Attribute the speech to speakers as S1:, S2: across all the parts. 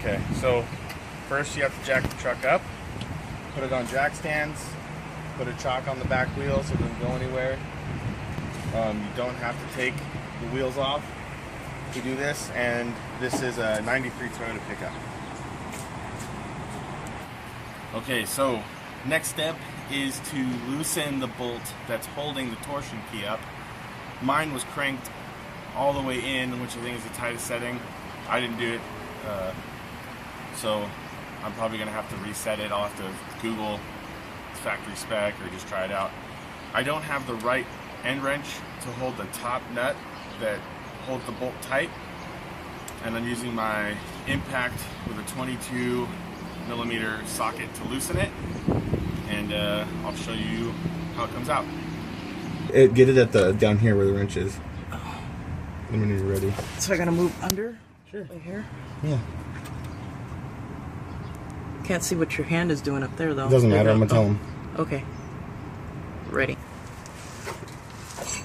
S1: Okay, so first you have to jack the truck up, put it on jack stands, put a chock on the back wheel so it doesn't go anywhere. You don't have to take the wheels off to do this, and this is a 93 Toyota pickup. Okay, so next step is to loosen the bolt that's holding the torsion key up. Mine was cranked all the way in, which I think is the tightest setting. I didn't do it, so I'm probably going to have to reset it. I'll have to Google factory spec or just try it out. I don't have the right end wrench to hold the top nut that holds the bolt tight, and I'm using my impact with a 22mm socket to loosen it, and I'll show you how it comes out. Get it at the down here where the wrench is. When you're ready.
S2: So I gotta move under?
S1: Sure.
S2: Right here?
S1: Yeah.
S2: Can't see what your hand is doing up there though.
S1: It doesn't matter, I'm gonna tell them.
S2: Okay. Ready.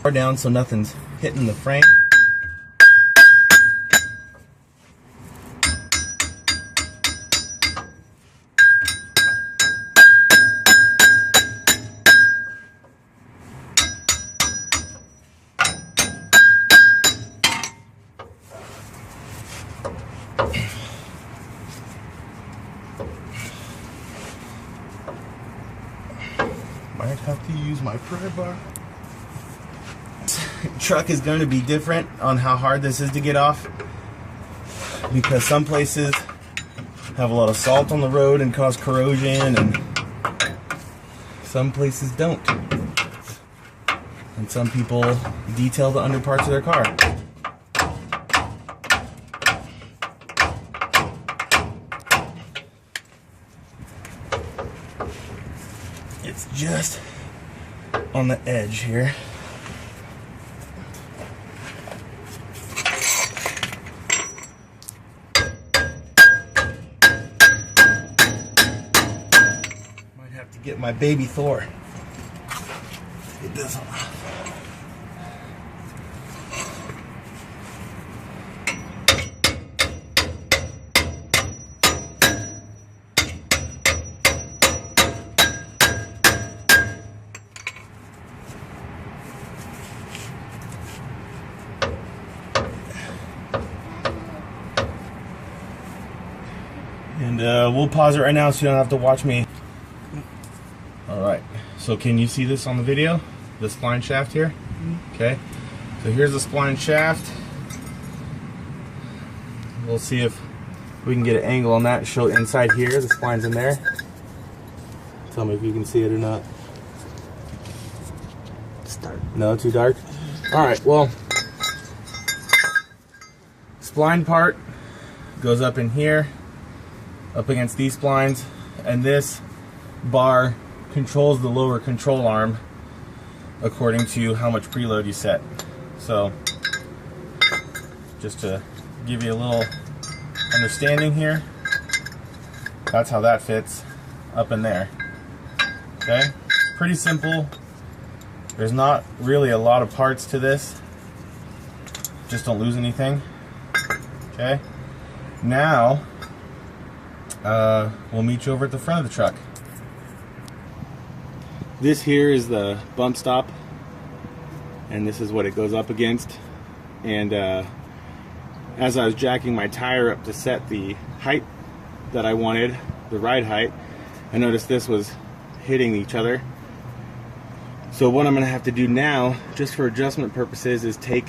S1: Far down so nothing's hitting the frame. Might have to use my pry bar. Truck is going to be different on how hard this is to get off, because some places have a lot of salt on the road and cause corrosion, and some places don't. And some people detail the under parts of their car. It's just on the edge here. Might have to get my baby Thor. It doesn't. And we'll pause it right now so you don't have to watch me. Alright, so can you see this on the video? The spline shaft here? Okay, so here's the spline shaft. We'll see if we can get an angle on that and show inside here. The spline's in there. Tell me if you can see it or not.
S2: It's dark.
S1: No, too dark? Alright, well, spline part goes up in here, up against these splines, and this bar controls the lower control arm according to how much preload you set. So just to give you a little understanding here, that's how that fits up in there. Okay, pretty simple. There's not really a lot of parts to this. Just don't lose anything. Okay, now we'll meet you over at the front of the truck. This here is the bump stop, and this is what it goes up against. And as I was jacking my tire up to set the height that I wanted, the ride height, I noticed this was hitting each other. So what I'm going to have to do now, just for adjustment purposes, is take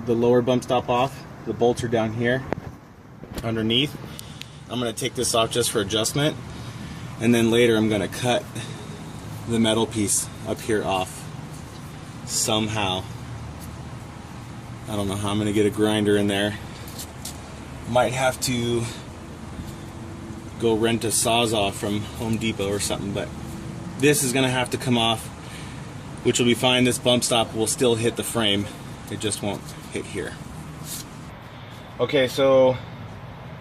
S1: the lower bump stop off. The bolts are down here underneath. I'm going to take this off just for adjustment, and then later I'm going to cut the metal piece up here off somehow. I don't know how I'm going to get a grinder in there. Might have to go rent a Sawzall from Home Depot or something, but this is going to have to come off, which will be fine. This bump stop will still hit the frame, it just won't hit here. Okay, so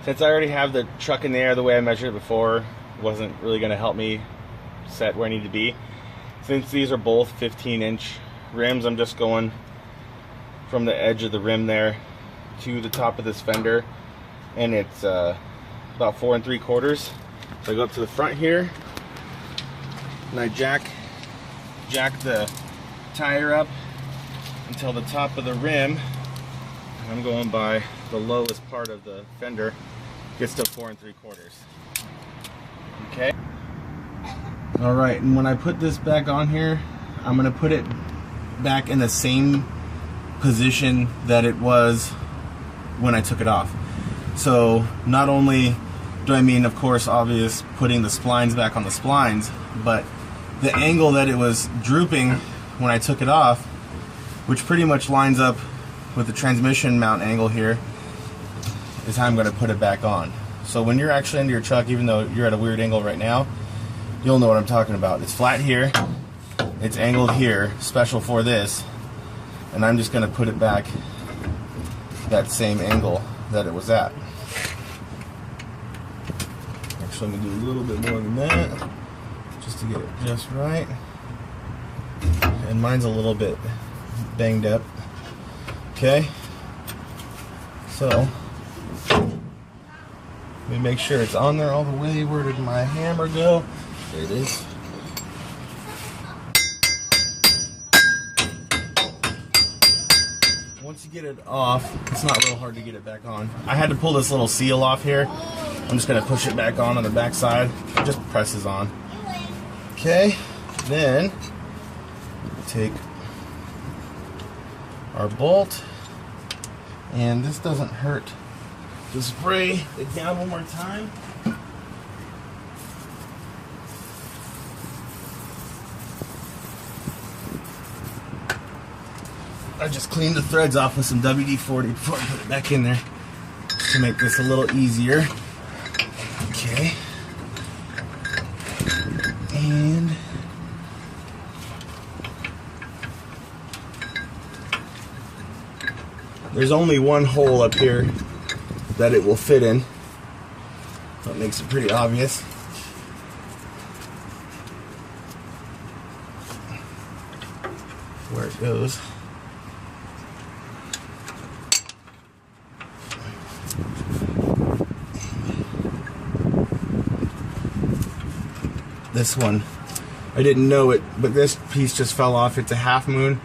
S1: since I already have the truck in the air the way I measured it before, it wasn't really going to help me set where I need to be. Since these are both 15-inch rims, I'm just going from the edge of the rim there to the top of this fender, and it's about 4 3/4. So I go up to the front here, and I jack the tire up until the top of the rim. And I'm going by the lowest part of the fender, gets to 4 3/4. Okay. All right, and when I put this back on here, I'm gonna put it back in the same position that it was when I took it off. So not only do I mean, of course, obvious putting the splines back on the splines, but the angle that it was drooping when I took it off, which pretty much lines up with the transmission mount angle here, is how I'm going to put it back on. So when you're actually into your truck, even though you're at a weird angle right now, you'll know what I'm talking about. It's flat here, it's angled here, special for this, and I'm just going to put it back that same angle that it was at. Actually, I'm going to do a little bit more than that, just to get it just right. And mine's a little bit banged up. Okay, so let me make sure it's on there all the way. Where did my hammer go? There it is. Once you get it off, it's not real hard to get it back on. I had to pull this little seal off here. I'm just going to push it back on the back side. It just presses on. Okay, then take our bolt, and this doesn't hurt to spray it down one more time. I just cleaned the threads off with some WD-40 before I put it back in there to make this a little easier. Okay, and there's only one hole up here that it will fit in. That makes it pretty obvious. Where it goes. This one, I didn't know it, but this piece just fell off. It's a half moon.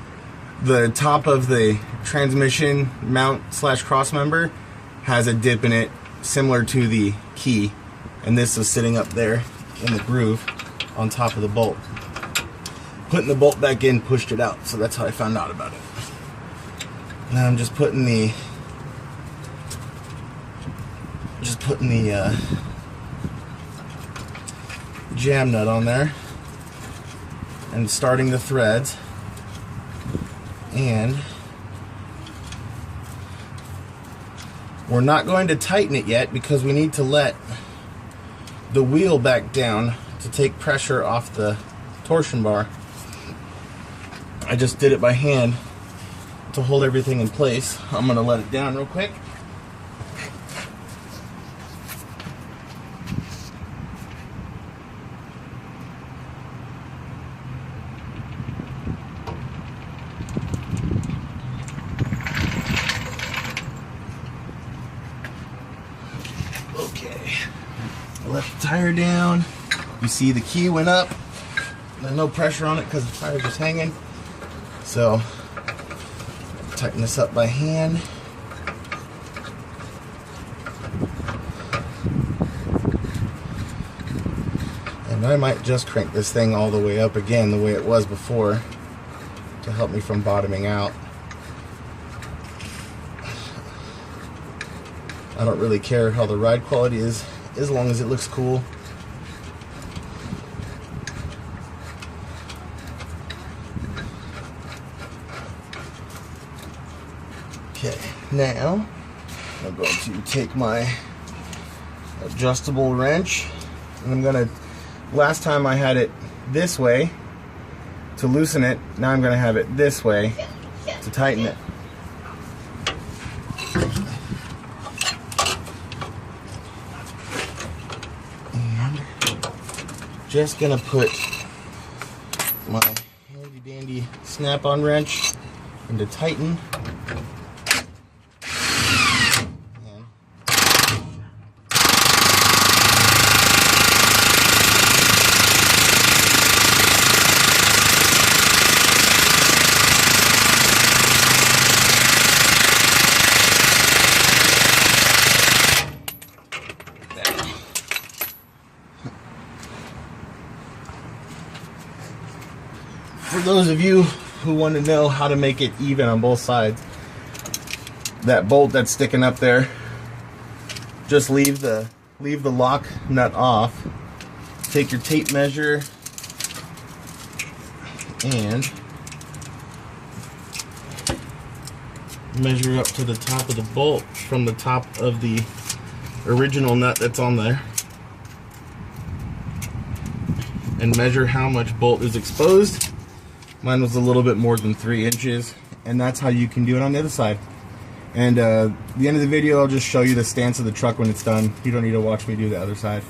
S1: The top of the transmission mount / cross member has a dip in it similar to the key, and this was sitting up there in the groove on top of the bolt. Putting the bolt back in pushed it out, so that's how I found out about it. Now I'm just putting the jam nut on there and starting the threads, and we're not going to tighten it yet because we need to let the wheel back down to take pressure off the torsion bar. I just did it by hand to hold everything in place. I'm going to let it down real quick. Let the tire down. You see the key went up. There's no pressure on it because the tire's just hanging. So tighten this up by hand. And I might just crank this thing all the way up again the way it was before to help me from bottoming out. I don't really care how the ride quality is, as long as it looks cool. Okay, now I'm going to take my adjustable wrench, and I'm going to, last time I had it this way to loosen it, now I'm going to have it this way to tighten it. Just gonna put my handy dandy snap-on wrench into tighten. And for those of you who want to know how to make it even on both sides, that bolt that's sticking up there, just leave the lock nut off. Take your tape measure and measure up to the top of the bolt from the top of the original nut that's on there, and measure how much bolt is exposed. Mine was a little bit more than 3 inches, and that's how you can do it on the other side. And at the end of the video, I'll just show you the stance of the truck when it's done. You don't need to watch me do the other side.